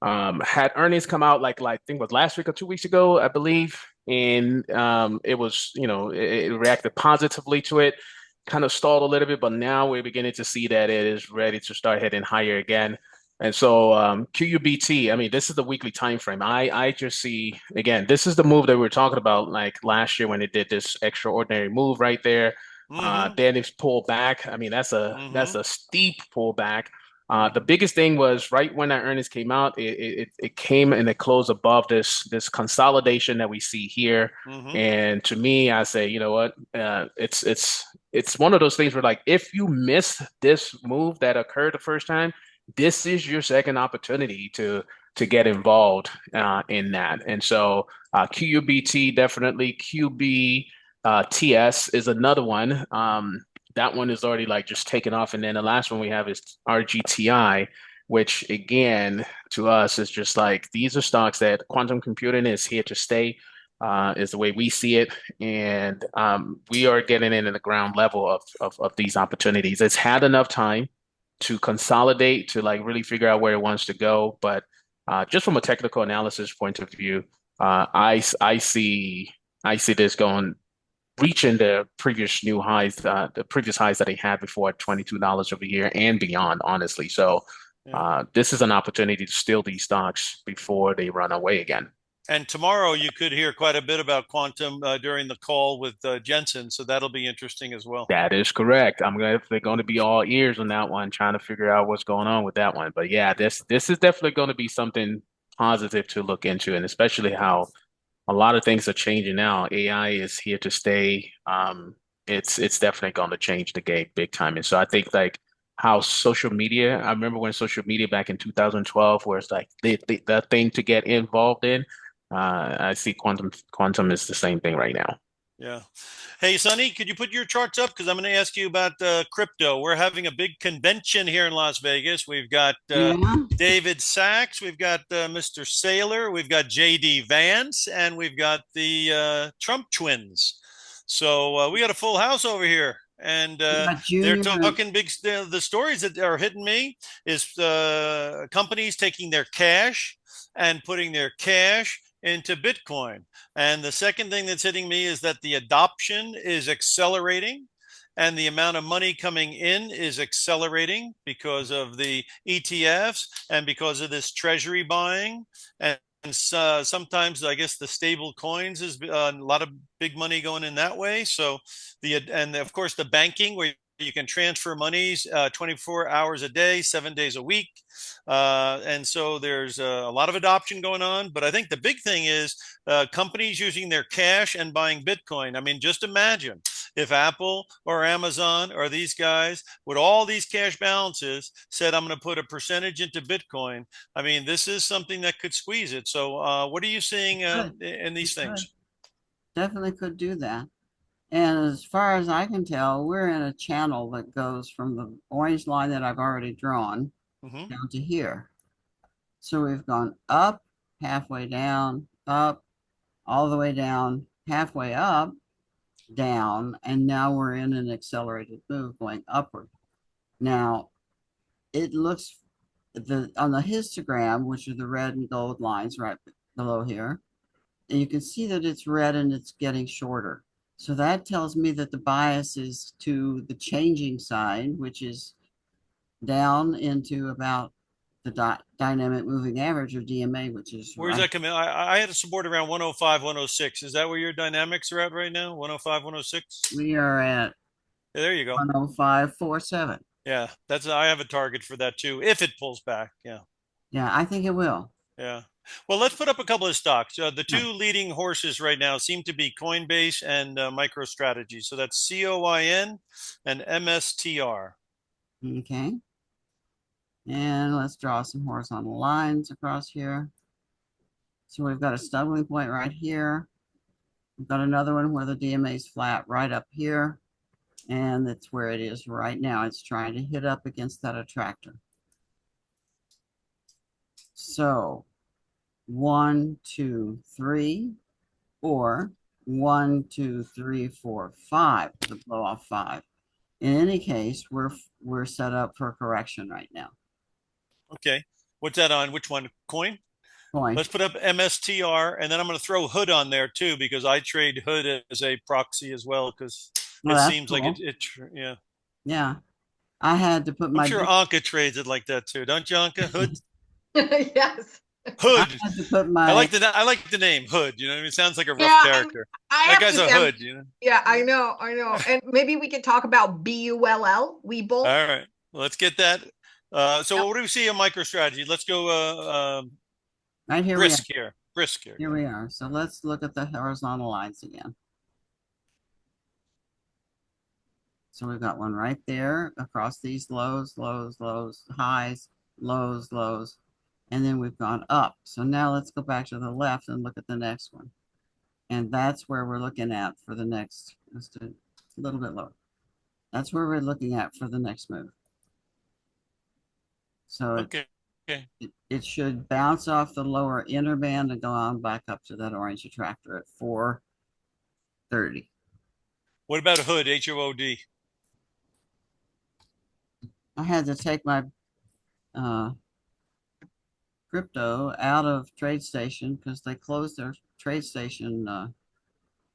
had earnings come out like I think it was last week or 2 weeks ago, I believe, and it was, it reacted positively to it, kind of stalled a little bit, but now we're beginning to see that it is ready to start heading higher again. And so QUBT, I mean, this is the weekly time frame. I just see again, this is the move that we were talking about like last year when it did this extraordinary move right there. Mm-hmm. Then it's pulled back. I mean, that's Mm-hmm. a steep pullback. The biggest thing was right when that earnings came out, it came and it closed above this consolidation that we see here. Mm-hmm. And to me, I say, you know what? It's one of those things where like if you miss this move that occurred the first time, this is your second opportunity to get involved in that. And so QUBT definitely QBTS is another one. That one is already like just taken off. And then the last one we have is RGTI, which again, to us is just like these are stocks that quantum computing is here to stay, is the way we see it. And we are getting in at the ground level of these opportunities. It's had enough time to consolidate, to like really figure out where it wants to go. But just from a technical analysis point of view, I see this going reaching the previous new highs, the previous highs that they had before at $22 over year and beyond, honestly. So Yeah. this is an opportunity to steal these stocks before they run away again. And tomorrow you could hear quite a bit about quantum during the call with Jensen, so that'll be interesting as well. That is correct. I'm gonna they're going to be all ears on that one, trying to figure out what's going on with that one. But yeah, this is definitely going to be something positive to look into, and especially how a lot of things are changing now. AI is here to stay. It's definitely going to change the game big time. And so I think like how social media, I remember when social media back in 2012, where it's like the thing to get involved in. I see quantum is the same thing right now. Yeah. Hey, Sonny, could you put your charts up? Because I'm going to ask you about crypto. We're having a big convention here in Las Vegas. We've got Yeah. David Sachs, we've got Mr. Saylor, we've got JD Vance, and we've got the Trump twins. So we got a full house over here. And Yeah, they're Junior. talking big. The stories that are hitting me is companies taking their cash and putting their cash into Bitcoin. And the second thing that's hitting me is that the adoption is accelerating and the amount of money coming in is accelerating because of the ETFs and because of this treasury buying. And sometimes I guess the stable coins is a lot of big money going in that way. So and of course the banking where you can transfer monies 24 hours a day, 7 days a week. And so there's a lot of adoption going on. But I think the big thing is companies using their cash and buying Bitcoin. I mean, just imagine if Apple or Amazon or these guys with all these cash balances said, I'm going to put a percentage into Bitcoin. I mean, this is something that could squeeze it. So what are you seeing Good. in these Good. things? Definitely could do that. And as far as I can tell, we're in a channel that goes from the orange line that I've already drawn Mm-hmm. down to here. So we've gone up, halfway down, up, all the way down, halfway up, down, and now we're in an accelerated move going upward. Now, it looks on the histogram, which are the red and gold lines right below here, and you can see that it's red and it's getting shorter. So that tells me that the bias is to the changing side, which is down into about the dynamic moving average or DMA, which is Where's right. that coming? I had a support around 105, 106. Is that where your dynamics are at right now? 105, 106? We are at Yeah, there you go. 105.47. Yeah, I have a target for that too, if it pulls back. Yeah. Yeah, I think it will. Yeah. Well, let's put up a couple of stocks. The Right. two leading horses right now seem to be Coinbase and MicroStrategy. So that's COIN and MSTR. Okay. And let's draw some horizontal lines across here. So we've got a stumbling point right here. We've got another one where the DMA is flat right up here. And that's where it is right now. It's trying to hit up against that attractor. So 1, 2, 3, or 1, 2, 3, 4, 5, the blow off 5. In any case, we're set up for a correction right now. Okay. What's that on? Which one? Coin? Point. Let's put up MSTR, and then I'm going to throw Hood on there too, because I trade Hood as a proxy as well, because Well, it that's seems like cool. yeah. Yeah. I had to put I'm my sure Anka trades it like that too, don't you, Anka? Hood? Yes. I Hood. had to put I my like the name Hood. You know what I mean? It sounds like a rough Yeah, and character. I That have guy's to a say, hood, you know. yeah, I know. And maybe we could talk about BULL, Webull. All right. Well, let's get that. So Yep. what do we see in MicroStrategy? Let's go right here. brisk here. Brisk here. Here we are. So let's look at the horizontal lines again. So we've got one right there across these lows, lows, lows, highs, lows, lows, and then we've gone up. So now let's go back to the left and look at the next one. And that's where we're looking at for the next, let's do a little bit lower. That's where we're looking at for the next move. So Okay. Okay. it should bounce off the lower inner band and go on back up to that orange attractor at 430. What about Hood? HOOD. I had to take my crypto out of TradeStation because they closed their TradeStation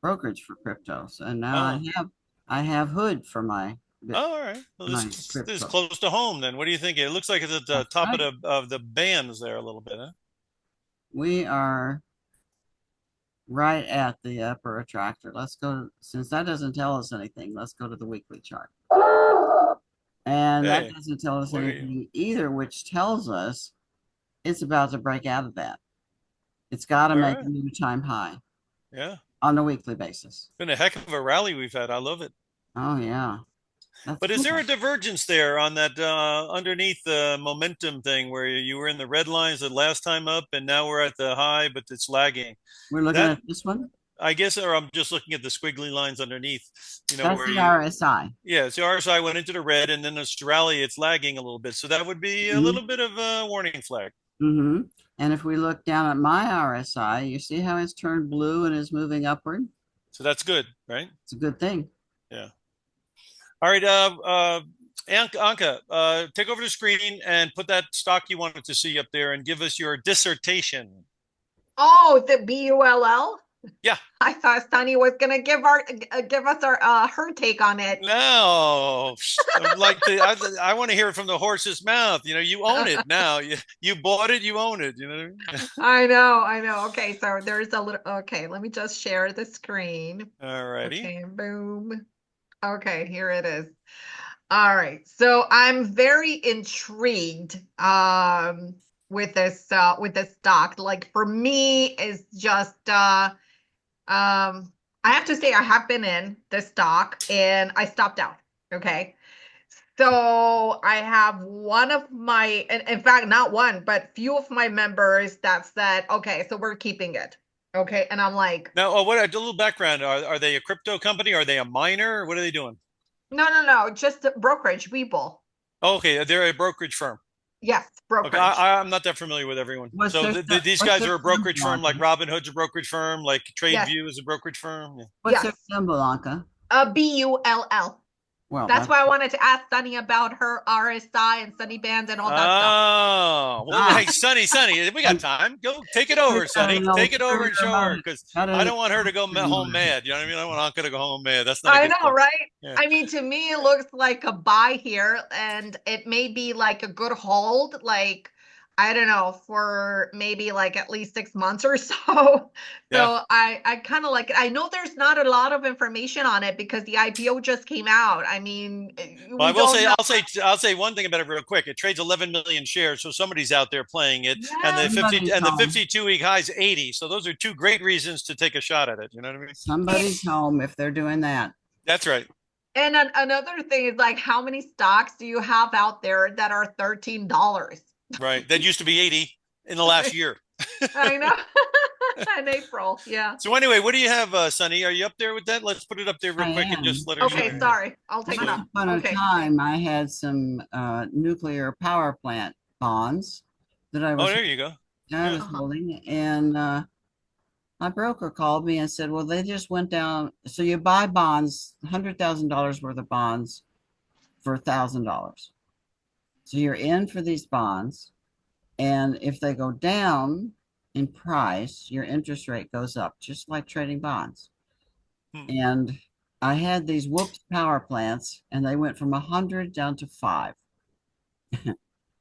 brokerage for crypto. So now Oh. I have Hood for my Oh, all right. Well, my this is crypto. close to home then. What do you think? It looks like it's at the That's top right. of the bands there a little bit, huh? We are right at the upper attractor. Let's go, since that doesn't tell us anything, let's go to the weekly chart. And that Hey, doesn't tell us where are you? anything either, which tells us it's about to break out of that. It's got to All make right. a new time high Yeah. on a weekly basis. Been a heck of a rally we've had. I love it. Oh, yeah. That's But is there cool. a divergence there on that underneath the momentum thing where you were in the red lines the last time up and now we're at the high, but it's lagging? We're looking That at this one. I guess, or I'm just looking at the squiggly lines underneath, That's where the you, RSI. yeah, so RSI went into the red and then this rally, it's lagging a little bit. So that would be a Mm-hmm. little bit of a warning flag. Mm-hmm. And if we look down at my RSI, you see how it's turned blue and is moving upward? So that's good, right? It's a good thing. Yeah. All right. Anka, take over the screen and put that stock you wanted to see up there and give us your dissertation. Oh, the BULL? Yeah. I thought Sunny was gonna give us our her take on it. No, I want to hear it from the horse's mouth. You own it now. You bought it, you own it. You know what I mean? I know. Okay, so there's a little. Okay, let me just share the screen. All righty. Okay, boom. Okay, here it is. All right, so I'm very intrigued with this stock. Like for me, is just I have to say I have been in this stock and I stopped out. Okay. So I have one of my, and in fact, not one, but few of my members that said, okay, so we're keeping it. Okay. And I'm like, Now, what a little background. Are they a crypto company? Are they a miner? What are they doing? no, just brokerage people. Oh, okay, they're a brokerage firm. Yes, brokerage. Okay, I'm not that familiar with everyone. What's So these guys are a brokerage firm, like Anka? Robinhood's a brokerage firm, like Yes. TradeView is a brokerage firm. Yeah. What's Yes. their symbol, Anka? BULL. Well, That's why I wanted to ask Sunny about her RSI and Sunny bands and all that stuff. Oh, well, hey, Sunny, we got time. Go take it over, Sunny. Take it over and show her because I don't want her to go home mad. You know what I mean? I don't want Anka to go home mad. That's not a I good know, thing. right? Yeah. I mean, to me, it looks like a buy here, and it may be like a good hold, like, I don't know, for maybe like at least 6 months or so. Yeah. So I kind of like it. I know there's not a lot of information on it because the IPO just came out. I mean, Well, we don't know. I'll say one thing about it real quick. It trades 11 million shares, so somebody's out there playing it, and Yeah. the somebody's 52-week high is 80. So those are two great reasons to take a shot at it. You know what I mean? Somebody's home if they're doing that. That's right. And another thing is like, how many stocks do you have out there that are $13? Right. That used to be 80 in the last year. I know. In April, yeah. So anyway, what do you have, Sunny? Are you up there with that? Let's put it up there real I quick and am. just let her show Okay, you. sorry. I'll take it Once up. Upon a Okay. time, I had some nuclear power plant bonds that I Oh, was there you go. Yeah. holding, and my broker called me and said, "Well, they just went down. So you buy bonds, $100,000 worth of bonds for $1,000. So you're in for these bonds, and if they go down in price, your interest rate goes up, just like trading bonds." Hmm. And I had these whoops power plants, and they went from 100 down to 5.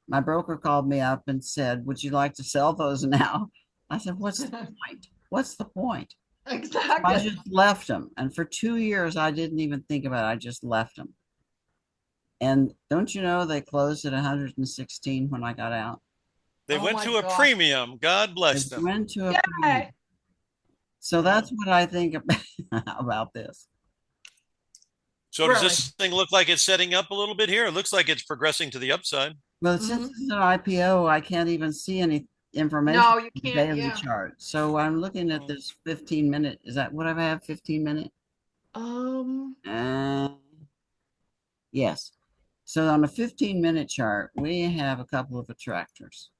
My broker called me up and said, "Would you like to sell those now?" I said, "What's the point? What's the point?" So I Exactly. just left them. And for 2 years, I didn't even think about it. I just left them. And don't you know they closed at 116 when I got out? They Oh went my to a gosh. premium. God They bless them. went to a Yeah. premium. So that's what I think about this. So does Really. this thing look like it's setting up a little bit here? It looks like it's progressing to the upside. Well, since Mhm. it's an IPO, I can't even see any information No, you on the can't. daily Yeah. chart. So I'm looking at this 15-minute. Is that what I have? 15-minute? Um, Uh, yes. So on a 15-minute chart, we have a couple of attractors.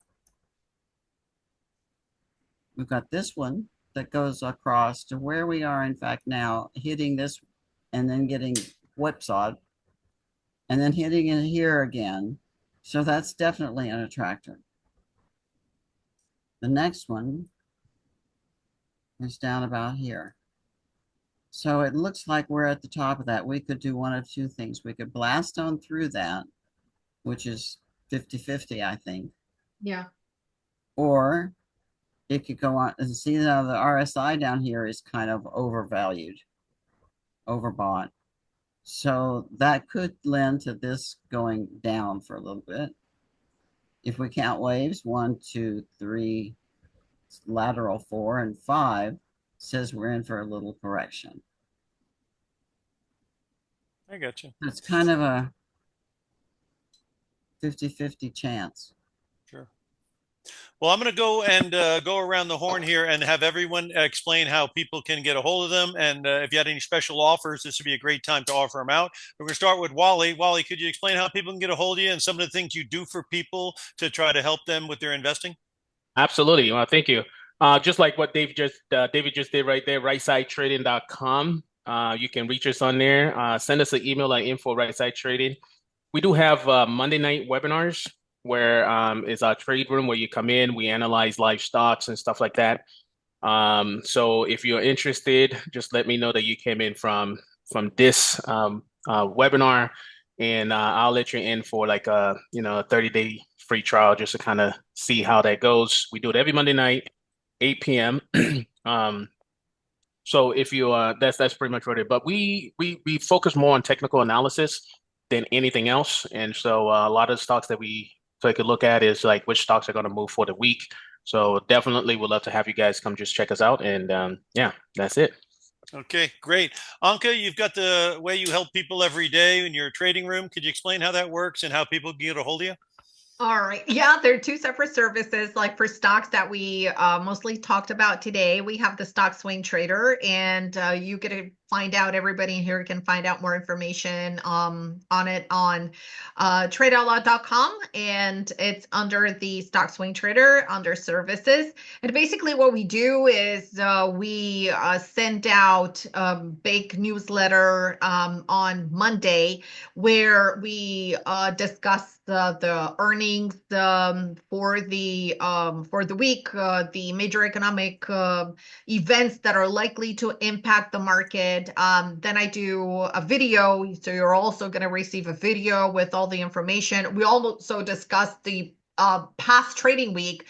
We've got this one that goes across to where we are, in fact, now, hitting this and then getting whipsawed and then hitting it here again. So that's definitely an attractor. The next one is down about here. So it looks like we're at the top of that. We could do one of two things. We could blast on through that, which is 50-50, I think. yeah. Or it could go on and see how the RSI down here is kind of overvalued, overbought. So that could lend to this going down for a little bit. If we count waves, 1, 2, 3, lateral 4, and 5 says we're in for a little correction. I got you. It's kind of a 50-50 chance. Sure. Well, I'm going to go and go around the horn here and have everyone explain how people can get a hold of them. And if you had any special offers, this would be a great time to offer them out. We're going to start with Wally. Wally, could you explain how people can get a hold of you and some of the things you do for people to try to help them with their investing? Absolutely. Well, thank you. Just like what David just did right there, rightsidetrading.com. You can reach us on there. Send us an email at info@rightsidetrading. We do have Monday night webinars where it's our trade room where you come in, we analyze live stocks and stuff like that. So if you're interested, just let me know that you came in from this webinar, and I'll let you in for like a 30-day free trial just to kind of see how that goes. We do it every Monday night, 8 p.m. So if you that's pretty much what it is. But we focus more on technical analysis than anything else, and so a lot of stocks that we take a look at is like which stocks are going to move for the week. So definitely would love to have you guys come just check us out, and yeah, that's it. Okay, great. Anka, you've got the way you help people every day in your trading room. Could you explain how that works and how people can get a hold of you? All right. Yeah, there are two separate services. Like for stocks that we mostly talked about today, we have the stock swing trader, and you get find out, everybody in here can find out more information on it on tradeoutloud.com, and it's under the stock swing trader under services. And basically what we do is we send out a big newsletter on Monday where we discuss the earnings for the week, the major economic events that are likely to impact the market. Then I do a video, so you're also going to receive a video with all the information. We also discuss the past trading week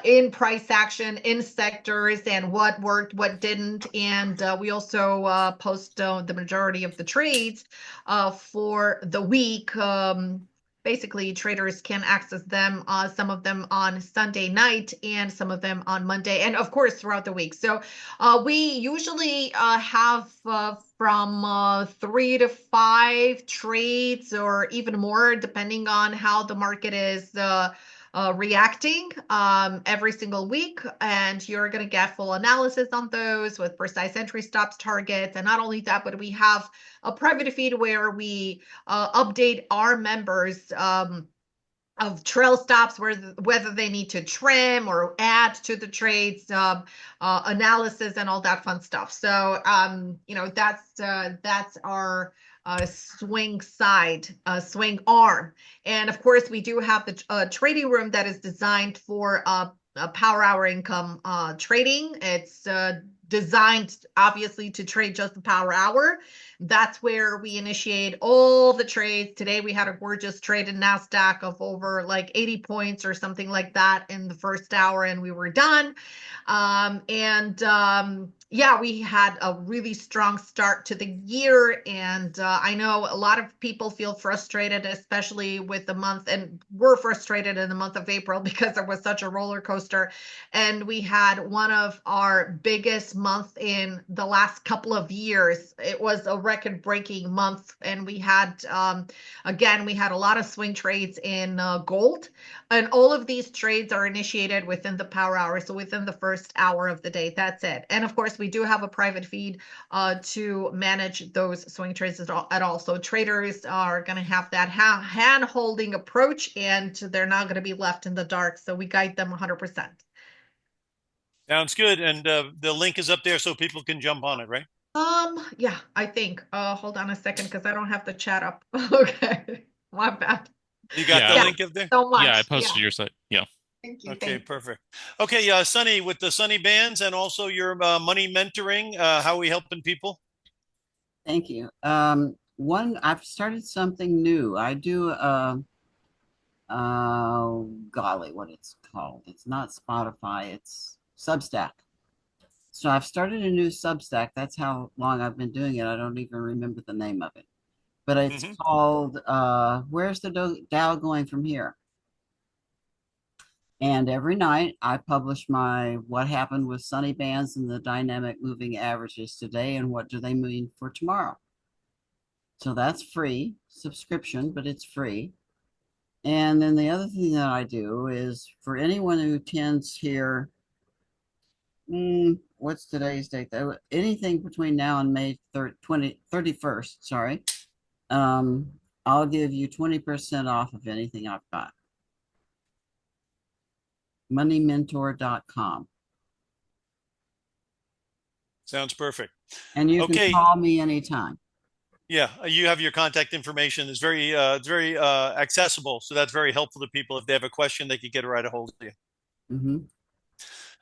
in price action, in sectors, and what worked, what didn't. And we also post the majority of the trades for the week. Basically, traders can access them, some of them on Sunday night and some of them on Monday, and of course throughout the week. So we usually have from 3 to 5 trades or even more, depending on how the market is reacting every single week. And you're going to get full analysis on those with precise entry stops, targets. And not only that, but we have a private feed where we update our members of trail stops, whether they need to trim or add to the trades, analysis and all that fun stuff. So that's our swing side, swing arm. And of course, we do have the trading room that is designed for power hour income trading. It's designed obviously to trade just the power hour. That's where we initiate all the trades. Today we had a gorgeous trade in NASDAQ of over like 80 points or something like that in the first hour, and we were done. Yeah, we had a really strong start to the year. And I know a lot of people feel frustrated, especially with the month, and we're frustrated in the month of April because it was such a roller coaster. And we had one of our biggest months in the last couple of years. It was a record-breaking month, and we had, again, we had a lot of swing trades in gold, and all of these trades are initiated within the power hour, so within the first hour of the day. That's it. And of course, we do have a private feed to manage those swing trades at all. So traders are going to have that hand-holding approach, and they're not going to be left in the dark. So we guide them 100%. Sounds good. And the link is up there so people can jump on it, right? Yeah, I think. Hold on a second because I don't have the chat up. Okay, my bad. You got the link up there? So much. Yeah, I posted your site. Yeah. Thank you. Okay, perfect. Okay, Sunny, with the Sunny Bands and also your money mentoring, how are we helping people? Thank you. I've started something new. I do golly, what it's called. It's not Spotify, it's Substack. So I've started a new Substack. That's how long I've been doing it. I don't even remember the name of it. But it's called Where's the Dow Going From Here? And every night I publish my what happened with Sunny Bands and the dynamic moving averages today and what do they mean for tomorrow. So that's free subscription, but it's free. And then the other thing that I do is for anyone who attends here, what's today's date? Anything between now and May 31st, sorry. I'll give you 20% off of anything I've got. moneymentor.com. Sounds perfect. And you can call me anytime. Yeah, you have your contact information. It's very accessible, so that's very helpful to people. If they have a question, they can get right a hold of you.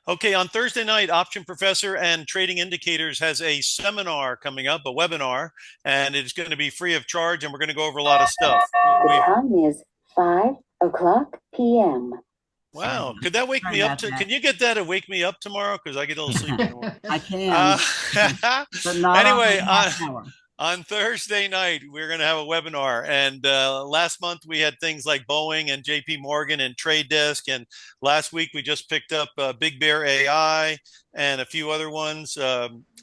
Okay, on Thursday night, Option Professor and Trading Indicators has a seminar coming up, a webinar, and it's going to be free of charge, and we're going to go over a lot of stuff. The time is 5:00 p.m. Wow, could that wake me up? Can you get that to wake me up tomorrow? Because I get a little sleep in the morning. I can. But not anyway, on Thursday night, we're going to have a webinar. And last month, we had things like Boeing and JP Morgan and Trade Desk. And last week, we just picked up Big Bear AI and a few other ones.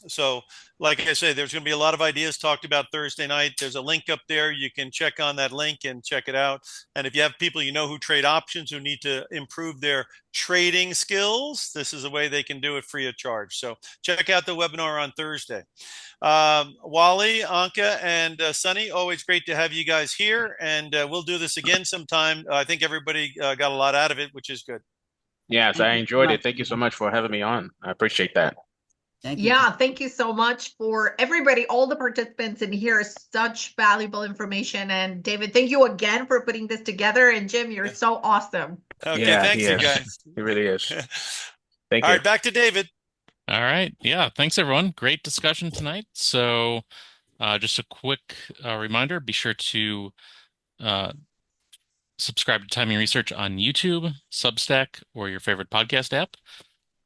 So like I say, there's going to be a lot of ideas talked about Thursday night. There's a link up there. You can check on that link and check it out. And if you have people you know who trade options who need to improve their trading skills, this is a way they can do it free of charge. So check out the webinar on Thursday. Wally, Anka, and Sunny, always great to have you guys here. And we'll do this again sometime. I think everybody got a lot out of it, which is good. Yes, Thank I you so enjoyed it. much. Thank you so much for having me on. I appreciate that. Thank you. Yeah, thank you so much for everybody, all the participants in here. Such valuable information. And David, thank you again for putting this together. And Jim, you're so awesome. Okay, Yeah, thanks, he you is. guys. He really is. Thank All you. right, back to David. All right. Yeah. Thanks, everyone. Great discussion tonight. So just a quick reminder, be sure to subscribe to Timing Research on YouTube, Substack, or your favorite podcast app.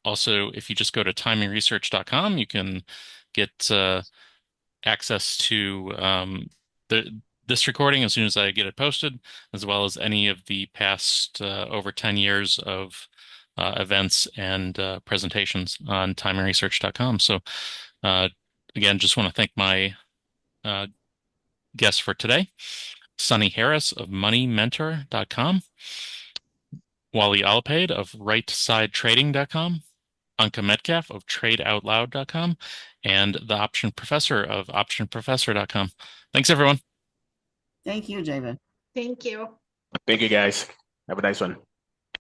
Also, if you just go to TimingResearch.com, you can get access to this recording as soon as I get it posted, as well as any of the past over 10 years of events and presentations on TimingResearch.com. So again, just want to thank my guests for today. Sunny Harris of MoneyMentor.com, Wally Olopade of RightSideTrading.com, Anka Metcalf of TradeOutLoud.com, and the Option Professor of OptionProfessor.com. Thanks, everyone. Thank you, David. Thank you. Thank you, guys. Have a nice one.